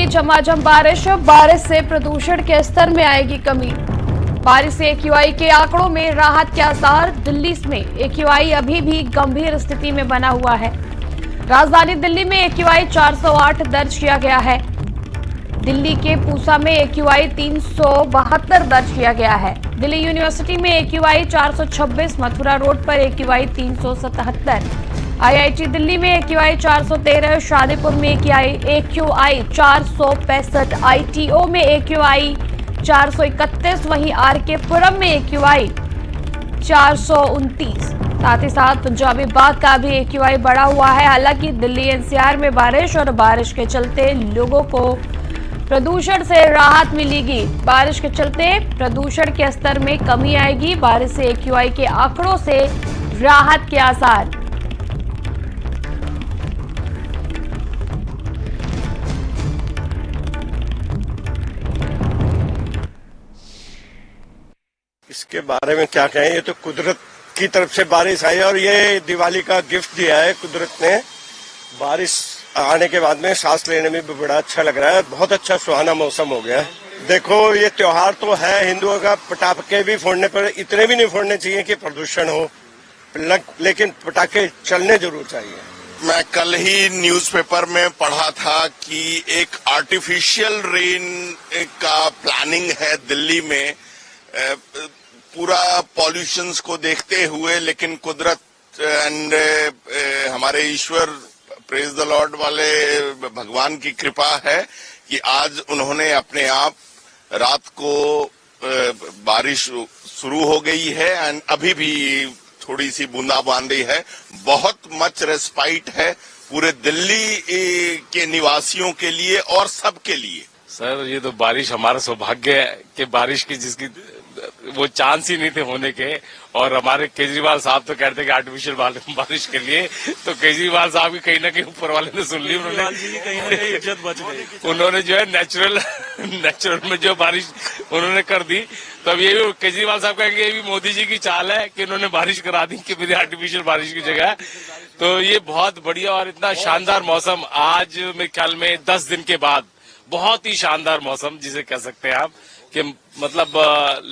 झमाझम बारिश से प्रदूषण के स्तर में आएगी कमी। बारिश से एक्यूआई के आंकड़ों में राहत के आसार। दिल्ली में एक्यूआई अभी भी गंभीर स्थिति में बना हुआ है। राजधानी दिल्ली में एक्यूआई 408 दर्ज किया गया है। दिल्ली के पूसा में एक्यूआई 372 दर्ज किया गया है। दिल्ली यूनिवर्सिटी में एक्यूआई 426, मथुरा रोड पर एक्यूआई 377, आईआईटी दिल्ली में एक्यूआई 413, शादीपुर में एक्यूआई 465, आईटीओ में एक्यूआई 431, वहीं आरके पुरम में एक्यूआई 429। साथ ही साथ पंजाबी बाग का भी एक्यूआई बढ़ा हुआ है। हालांकि दिल्ली एनसीआर में बारिश के चलते लोगों को प्रदूषण से राहत मिलेगी। बारिश के चलते प्रदूषण के स्तर में कमी आएगी। बारिश से एक्यूआई के आंकड़ों से राहत के आसार। इसके बारे में क्या कहें, ये तो कुदरत की तरफ से बारिश आई और ये दिवाली का गिफ्ट दिया है कुदरत ने। बारिश आने के बाद में सांस लेने में भी बड़ा अच्छा लग रहा है। बहुत अच्छा सुहाना मौसम हो गया है। देखो, ये त्योहार तो है हिंदुओं का, पटाखे भी फोड़ने पर इतने भी नहीं फोड़ने चाहिए कि प्रदूषण हो, लेकिन पटाखे चलने जरूर चाहिए। मैं कल ही न्यूज़पेपर में पढ़ा था कि एक आर्टिफिशियल रेन का प्लानिंग है दिल्ली में, पूरा पॉल्यूशंस को देखते हुए, लेकिन कुदरत एंड हमारे ईश्वर प्रेज द लॉर्ड वाले भगवान की कृपा है कि आज उन्होंने अपने आप रात को बारिश शुरू हो गई है एंड अभी भी थोड़ी सी बूंदाबांदी है। बहुत मच रेस्पाइट है पूरे दिल्ली के निवासियों के लिए और सबके लिए। सर, ये तो बारिश हमारा सौभाग्य है कि बारिश की जिसकी वो चांस ही नहीं थे होने के। और हमारे केजरीवाल साहब तो कहते कि आर्टिफिशियल बारिश के लिए, तो केजरीवाल साहब की कहीं ना कहीं ऊपर वाले ने सुन ली। उन्होंने जो है नेचुरल में जो बारिश उन्होंने कर दी। तो अब ये भी केजरीवाल साहब कहेंगे ये भी मोदी जी की चाल है कि उन्होंने बारिश करा दी कि मेरी आर्टिफिशियल बारिश की जगह। तो ये बहुत बढ़िया और इतना शानदार मौसम आज मेरे ख्याल में 10 दिन के बाद बहुत ही शानदार मौसम जिसे कह सकते हैं आप कि मतलब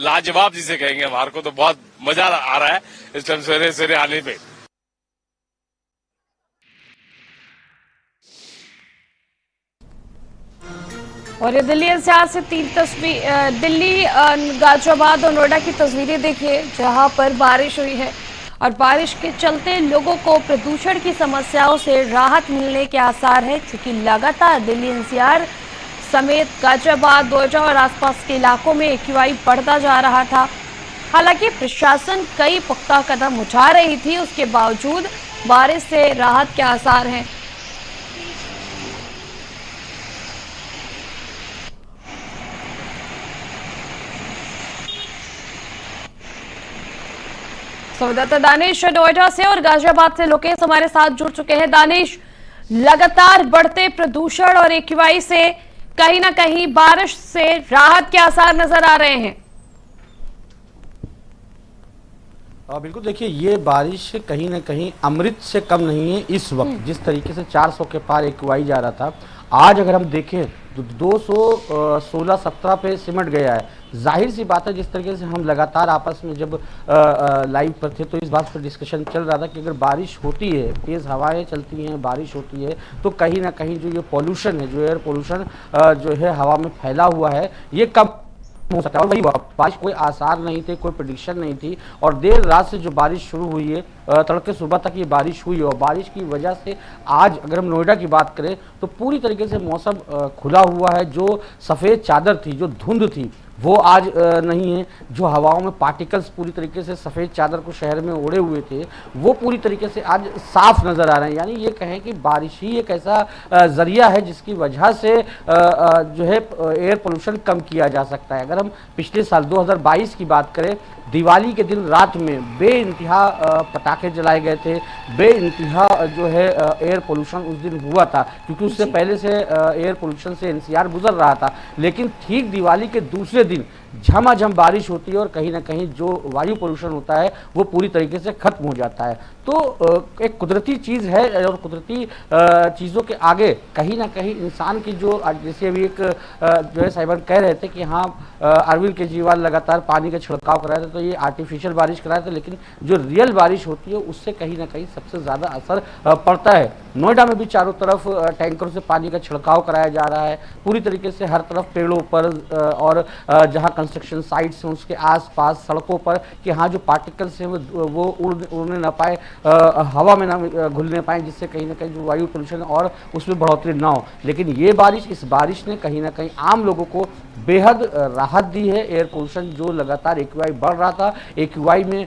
लाजवाब जिसे कहेंगे। हमारे को तो बहुत मजा आ रहा है इस टाइम सवेरे सवेरे आने पे। और ये दिल्ली एनसीआर से 3 तस्वीर, दिल्ली गाजियाबाद और नोएडा की तस्वीरें देखिए जहां पर बारिश हुई है और बारिश के चलते लोगों को प्रदूषण की समस्याओं से राहत मिलने के आसार है। क्योंकि लगातार दिल्ली एनसीआर समेत गाजियाबाद, नोएडा और आसपास के इलाकों में एक्यूआई बढ़ता जा रहा था। हालांकि प्रशासन कई पुख्ता कदम उठा रही थी, उसके बावजूद बारिश से राहत के आसार हैं। संवाददाता दानिश नोएडा से और गाजियाबाद से लोकेश हमारे साथ जुड़ चुके हैं। दानिश, लगातार बढ़ते प्रदूषण और एक्यूआई से कहीं ना कहीं बारिश से राहत के आसार नजर आ रहे हैं। बिल्कुल, देखिए ये बारिश कहीं ना कहीं अमृत से कम नहीं है। इस वक्त जिस तरीके से 400 के पार एक्यूआई जा रहा था, आज अगर हम देखें तो 216-17 पे सिमट गया है। जाहिर सी बात है, जिस तरीके से हम लगातार आपस में जब लाइव पर थे तो इस बात पर डिस्कशन चल रहा था कि अगर बारिश होती है, तेज़ हवाएं चलती हैं, बारिश होती है, तो कहीं ना कहीं जो ये पॉल्यूशन है, जो एयर पॉल्यूशन जो है हवा में फैला हुआ है, ये कम हो सकता है। और वही बारिश कोई आसार नहीं थे, कोई प्रेडिक्शन नहीं थी और देर रात से जो बारिश शुरू हुई है, तड़के सुबह तक ये बारिश हुई और बारिश की वजह से आज अगर हम नोएडा की बात करें तो पूरी तरीके से मौसम खुला हुआ है। जो सफ़ेद चादर थी, जो धुंध थी, वो आज नहीं है। जो हवाओं में पार्टिकल्स पूरी तरीके से सफ़ेद चादर को शहर में ओढ़े हुए थे, वो पूरी तरीके से आज साफ नज़र आ रहे हैं। यानी ये कहें कि बारिश ही एक ऐसा ज़रिया है जिसकी वजह से जो है एयर पोल्यूशन कम किया जा सकता है। अगर हम पिछले साल 2022 की बात करें, दिवाली के दिन रात में बेइंतहा पटाखे जलाए गए थे, बेइंतहा जो है एयर पोल्यूशन उस दिन हुआ था, क्योंकि उससे पहले से एयर पोल्यूशन से एनसीआर गुजर रहा था। लेकिन ठीक दिवाली के दूसरे दिन झमाझम बारिश होती है और कहीं ना कहीं जो वायु पोल्यूशन होता है वो पूरी तरीके से खत्म हो जाता है। तो एक कुदरती चीज़ है और कुदरती चीज़ों के आगे कहीं ना कहीं इंसान की जो जैसे अभी एक जो है साहिबान कह रहे थे कि हाँ अरविंद केजरीवाल लगातार पानी का छिड़काव करा रहे थे, तो ये आर्टिफिशियल बारिश करा रहे थे, लेकिन जो रियल बारिश होती है उससे कहीं ना कहीं सबसे ज़्यादा असर पड़ता है। नोएडा में भी चारों तरफ टैंकरों से पानी का छिड़काव कराया जा रहा है, पूरी तरीके से हर तरफ पेड़ों पर और जहाँ कंस्ट्रक्शन साइट्स हैं उसके आसपास सड़कों पर कि हाँ जो पार्टिकल्स हैं वो उड़ने ना पाए, हवा में ना घुलने पाए, जिससे कहीं ना कहीं जो वायु पोल्यूशन और उसमें बढ़ोतरी ना हो। लेकिन ये बारिश, इस बारिश ने कहीं ना कहीं आम लोगों को बेहद राहत दी है। एयर पोल्यूशन जो लगातार AQI बढ़ रहा था, AQI में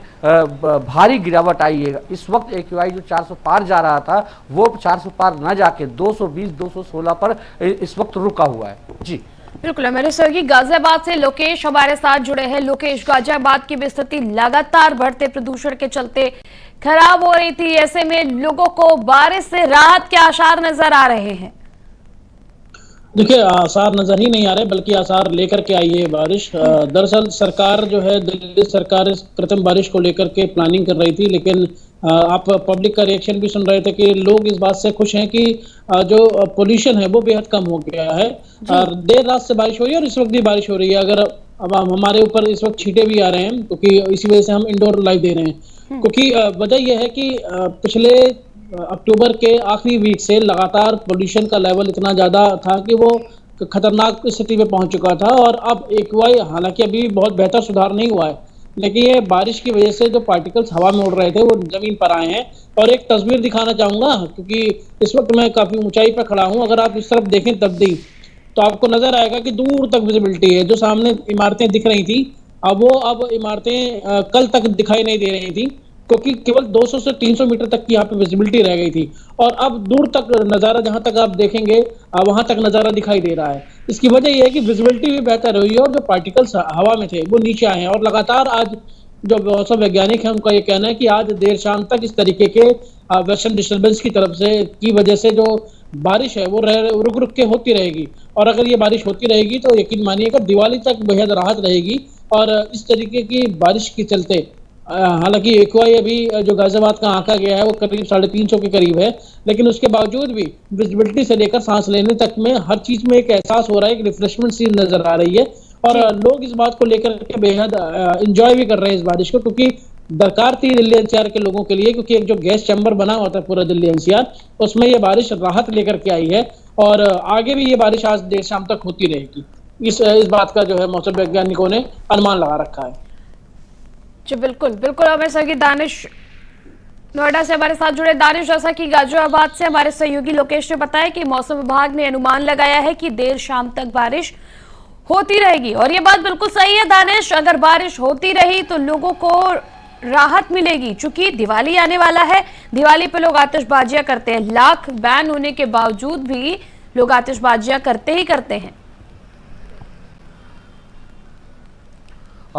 भारी गिरावट आई है। इस वक्त AQI जो 400 पार जा रहा था वो 400 पार न जाके 220-216 पर इस वक्त रुका हुआ है। जी बिल्कुल, मेरे सहयोगी गाजियाबाद से लोकेश हमारे साथ जुड़े हैं। लोकेश, गाजियाबाद की भी स्थिति लगातार बढ़ते प्रदूषण के चलते खराब हो रही थी, ऐसे में लोगों को बारिश से राहत के आसार नजर आ रहे हैं? देखिए, आसार नजर ही नहीं आ रहे बल्कि आसार लेकर के आई है बारिश। दरअसल सरकार जो है, दिल्ली सरकार इस कृत्रिम बारिश को लेकर के प्लानिंग कर रही थी, लेकिन आप पब्लिक का रिएक्शन भी सुन रहे थे कि लोग इस बात से खुश हैं कि जो पोल्यूशन है वो बेहद कम हो गया है। देर रात से बारिश हो रही है और इस वक्त भी बारिश हो रही है। अगर अब हमारे ऊपर इस वक्त छींटे भी आ रहे हैं क्योंकि इसी वजह से हम इंडोर लाइव दे रहे हैं, क्योंकि वजह यह है कि पिछले अक्टूबर के आखिरी वीक से लगातार पोल्यूशन का लेवल इतना ज़्यादा था कि वो खतरनाक स्थिति में पहुंच चुका था। और अब AQI हालांकि अभी बहुत बेहतर सुधार नहीं हुआ है, लेकिन ये बारिश की वजह से जो पार्टिकल्स हवा में उड़ रहे थे वो ज़मीन पर आए हैं। और एक तस्वीर दिखाना चाहूँगा क्योंकि इस वक्त मैं काफ़ी ऊंचाई पर खड़ा हूँ। अगर आप इस तरफ देखें तब्दील तो आपको नज़र आएगा कि दूर तक विजिबिलिटी है। जो सामने इमारतें दिख रही थी अब इमारतें कल तक दिखाई नहीं दे रही थी, क्योंकि केवल 200 से 300 मीटर तक की यहाँ पे विजिबिलिटी रह गई थी और अब दूर तक नज़ारा, जहाँ तक आप देखेंगे वहाँ तक नज़ारा दिखाई दे रहा है। इसकी वजह यह है कि विजिबिलिटी भी बेहतर हुई है और जो पार्टिकल्स हवा में थे वो नीचे आए हैं। और लगातार आज जो मौसम वैज्ञानिक है उनका ये कहना है कि आज देर शाम तक इस तरीके के वेस्टर्न डिस्टर्बेंस की तरफ से की वजह से जो बारिश है वो रुक रुक के होती रहेगी। और अगर ये बारिश होती रहेगी तो यकीन मानिएगा दिवाली तक बेहद राहत रहेगी। और इस तरीके की बारिश के चलते हालांकि AQI अभी जो गाजियाबाद का आंका गया है वो करीब 350 के करीब है, लेकिन उसके बावजूद भी विजिबिलिटी से लेकर सांस लेने तक में हर चीज में एक एहसास हो रहा है, एक रिफ्रेशमेंट सी नजर आ रही है। और लोग इस बात को लेकर के बेहद एंजॉय भी कर रहे हैं इस बारिश को, क्योंकि दरकार थी दिल्ली NCR के लोगों के लिए, क्योंकि एक जो गैस चैम्बर बना हुआ था पूरा दिल्ली NCR उसमें ये बारिश राहत लेकर के आई है। और आगे भी ये बारिश आज देर शाम तक होती रहेगी, इस बात का जो है मौसम वैज्ञानिकों ने अनुमान लगा रखा है। जी बिल्कुल बिल्कुल, हमारे सहयोगी दानिश नोएडा से हमारे साथ जुड़े। दानिश, जैसा कि गाजियाबाद से हमारे सहयोगी लोकेश ने बताया कि मौसम विभाग ने अनुमान लगाया है कि देर शाम तक बारिश होती रहेगी, और ये बात बिल्कुल सही है दानिश। अगर बारिश होती रही तो लोगों को राहत मिलेगी, चूंकि दिवाली आने वाला है। दिवाली पे लोग आतिशबाजियां करते हैं, लाख बैन होने के बावजूद भी लोग आतिशबाजियां करते ही करते हैं।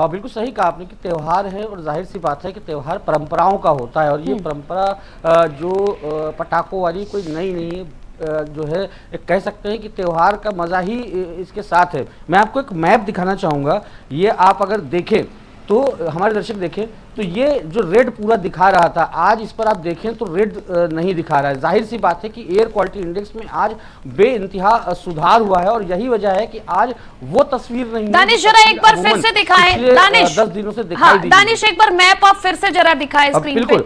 बिल्कुल सही कहा आपने कि त्यौहार है और जाहिर सी बात है कि त्यौहार परंपराओं का होता है और ये परंपरा जो पटाखों वाली कोई नई नहीं है, जो है कह सकते हैं कि त्यौहार का मज़ा ही इसके साथ है। मैं आपको एक मैप दिखाना चाहूँगा, ये आप अगर देखें तो हमारे दर्शक देखें तो ये जो रेड पूरा दिखा रहा था, आज इस पर आप देखें तो रेड नहीं दिखा रहा है। जाहिर सी बात है कि एयर क्वालिटी इंडेक्स में आज बेइंतहा सुधार हुआ है और यही वजह है कि आज वो तस्वीर नहीं। दानिश जरा एक बार फिर से दिखाएं, दानिश 10 दिनों से दिखाई दी। दानिश एक बार मैप आप फिर से जरा दिखाएं स्क्रीन पे।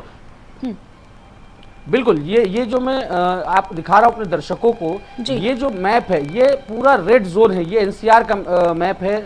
बिल्कुल, ये जो मैं आप दिखा रहा हूँ अपने दर्शकों को, ये जो मैप है ये पूरा रेड जोन है। ये NCR का मैप है,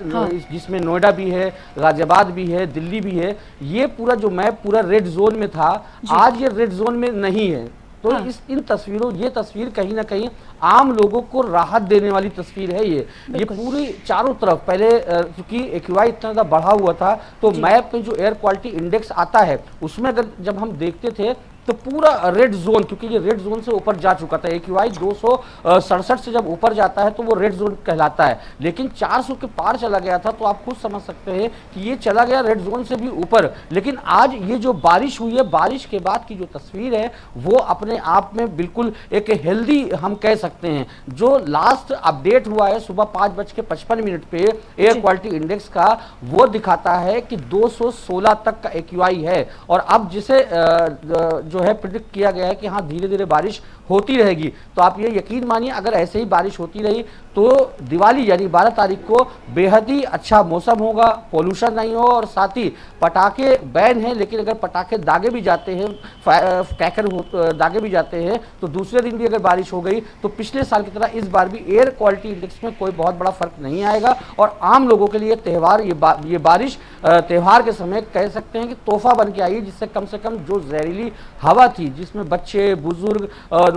जिसमें नोएडा भी है, गाजियाबाद भी है, दिल्ली भी है। ये पूरा जो मैप पूरा रेड जोन में था, आज ये रेड जोन में नहीं है। तो इन तस्वीरों, ये तस्वीर कहीं ना कहीं आम लोगों को राहत देने वाली तस्वीर है। ये पूरी चारों तरफ पहले क्योंकि AQI इतना ज़्यादा बढ़ा हुआ था तो मैप में जो एयर क्वालिटी इंडेक्स आता है उसमें अगर जब हम देखते थे तो पूरा रेड जोन, क्योंकि ये रेड जोन से ऊपर जा चुका था, AQI 267 से जब ऊपर जाता है तो वो रेड जोन कहलाता है, लेकिन 400 के पार चला गया था, तो आप खुद समझ सकते हैं कि ये चला गया रेड जोन से भी ऊपर। लेकिन आज ये जो बारिश हुई है, बारिश के बाद की जो तस्वीर है वो अपने आप में बिल्कुल एक हेल्दी हम कह सकते हैं। जो लास्ट अपडेट हुआ है सुबह 5:55 पे एयर क्वालिटी इंडेक्स का, वो दिखाता है कि 216 तक का AQI है। और अब जिसे जो है प्रिडिक्ट किया गया है कि हाँ धीरे धीरे बारिश होती रहेगी, तो आप ये यकीन मानिए अगर ऐसे ही बारिश होती रही तो दिवाली यानी 12 तारीख को बेहद ही अच्छा मौसम होगा, पोल्यूशन नहीं हो, और साथ ही पटाखे बैन हैं, लेकिन अगर पटाखे दागे भी जाते हैं, क्रैकर दागे भी जाते हैं, तो दूसरे दिन भी अगर बारिश हो गई तो पिछले साल की तरह इस बार भी एयर क्वालिटी इंडेक्स में कोई बहुत बड़ा फर्क नहीं आएगा। और आम लोगों के लिए त्यौहार, ये बारिश त्यौहार के समय कह सकते हैं कि तोहफा बन के आई है, जिससे कम से कम जो जहरीली हवा थी, जिसमें बच्चे, बुजुर्ग,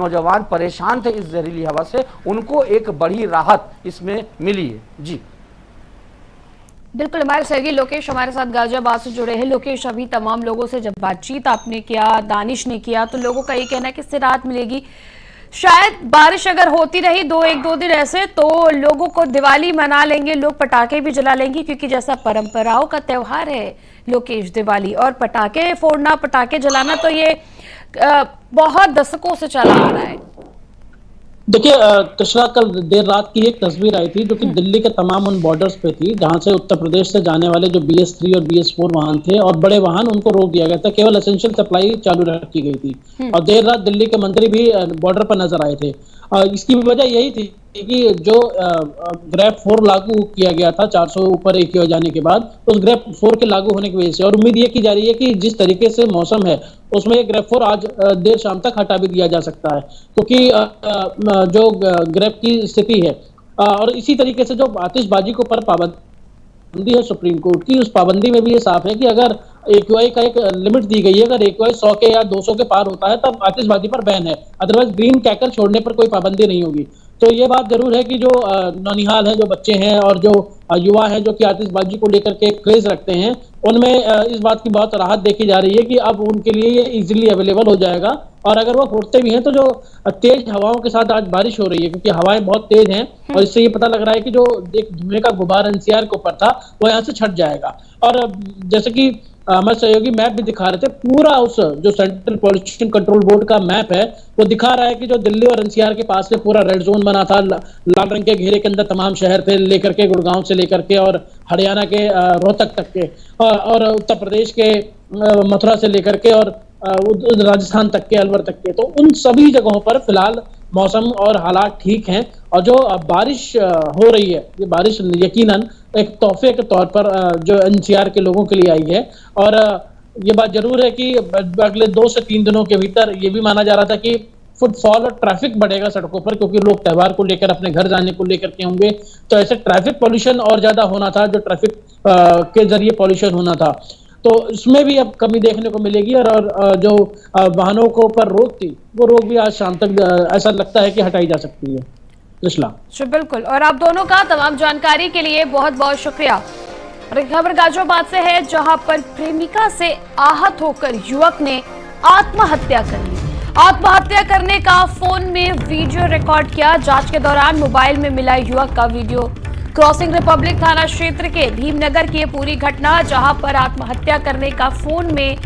नौजवान परेशान थे इस जहरीली हवा से, उनको एक बड़ी राहत इसमें मिली है। जी बिल्कुल, हमारे सहयोगी लोकेश हमारे साथ गाजियाबाद से जुड़े हैं। लोकेश, अभी तमाम लोगों से जब बातचीत आपने किया, दानिश ने किया, तो लोगों का ये कहना है कि इससे राहत मिलेगी। शायद बारिश अगर होती रही एक दो दिन ऐसे, तो लोगों को दिवाली मना लेंगे, लोग पटाखे भी जला लेंगे, क्योंकि जैसा परंपराओं का त्योहार है लोकेश दिवाली, और पटाखे फोड़ना, पटाखे जलाना, तो ये बहुत दशकों से चला आ रहा है। देखिए कृष्णा, कल देर रात की एक तस्वीर आई थी जो कि दिल्ली के तमाम उन बॉर्डर्स पे थी जहां से उत्तर प्रदेश से जाने वाले जो BS3 और BS4 वाहन थे और बड़े वाहन, उनको रोक दिया गया था, केवल एसेंशियल सप्लाई चालू रखी गई थी। और देर रात दिल्ली के मंत्री भी बॉर्डर पर नजर आए थे। इसकी वजह यही थी कि जो ग्रेप 4 लागू किया गया था 400 ऊपर AQI जाने के बाद, उस ग्रेप 4 के लागू होने की वजह से, और उम्मीद ये की जा रही है कि जिस तरीके से मौसम है उसमें ये ग्रेप 4 आज देर शाम तक हटा भी दिया जा सकता है, क्योंकि जो ग्रेप की स्थिति है, और इसी तरीके से जो आतिशबाजी के ऊपर पाबंदी है सुप्रीम कोर्ट की, उस पाबंदी में भी ये साफ है कि अगर AQI का एक लिमिट दी गई है, अगर AQI 100 के या 200 के पार होता है तब आतिशबाजी पर बैन है, अदरवाइज ग्रीन क्रैकर छोड़ने पर कोई पाबंदी नहीं होगी। तो ये बात जरूर है कि जो नौनिहाल हैं, जो बच्चे हैं और जो युवा हैं जो कि आतिशबाजी को लेकर के क्रेज रखते हैं, उनमें इस बात की बहुत राहत देखी जा रही है कि अब उनके लिए ये इजीली अवेलेबल हो जाएगा। और अगर वो फोड़ते भी हैं तो जो तेज हवाओं के साथ आज बारिश हो रही है, क्योंकि हवाएं बहुत तेज हैं, और इससे ये पता लग रहा है कि जो एक धुएं का गुबार NCR के ऊपर था वो यहाँ से छट जाएगा। और जैसे कि हमारे सहयोगी मैप भी दिखा रहे थे, पूरा उस जो सेंट्रल पॉल्यूशन कंट्रोल बोर्ड का मैप है वो दिखा रहा है कि जो दिल्ली और NCR के पास में पूरा रेड जोन बना था, लाल रंग के घेरे के अंदर तमाम शहर थे, लेकर के गुड़गांव से लेकर के और हरियाणा के रोहतक तक के, और उत्तर प्रदेश के मथुरा से लेकर के और राजस्थान तक के, अलवर तक के, तो उन सभी जगहों पर फिलहाल मौसम और हालात ठीक हैं। और जो बारिश हो रही है, ये बारिश यकीनन एक तोहफे के तौर पर जो NCR के लोगों के लिए आई है। और ये बात जरूर है कि अगले 2 से 3 दिनों के भीतर ये भी माना जा रहा था कि फुटफॉल और ट्रैफिक बढ़ेगा सड़कों पर, क्योंकि लोग त्यौहार को लेकर अपने घर जाने को लेकर के होंगे, तो ऐसे ट्रैफिक पॉल्यूशन और ज्यादा होना था, जो ट्रैफिक के जरिए पॉल्यूशन होना था, तो इसमें भी अब कमी देखने को मिलेगी। और जो वाहनों को ऊपर रोक थी, वो रोक भी आज शाम तक ऐसा लगता है कि हटाई जा सकती है। बिल्कुल, और आप दोनों का तमाम जानकारी के लिए बहुत बहुत शुक्रिया। खबर गाजियाबाद से है, जहां पर प्रेमिका से आहत होकर युवक ने आत्महत्या कर ली। आत्महत्या करने का फोन में वीडियो रिकॉर्ड किया। जांच के दौरान मोबाइल में मिला युवक का वीडियो। क्रॉसिंग रिपब्लिक थाना क्षेत्र के भीमनगर की ये पूरी घटना, जहां पर आत्महत्या करने का फोन में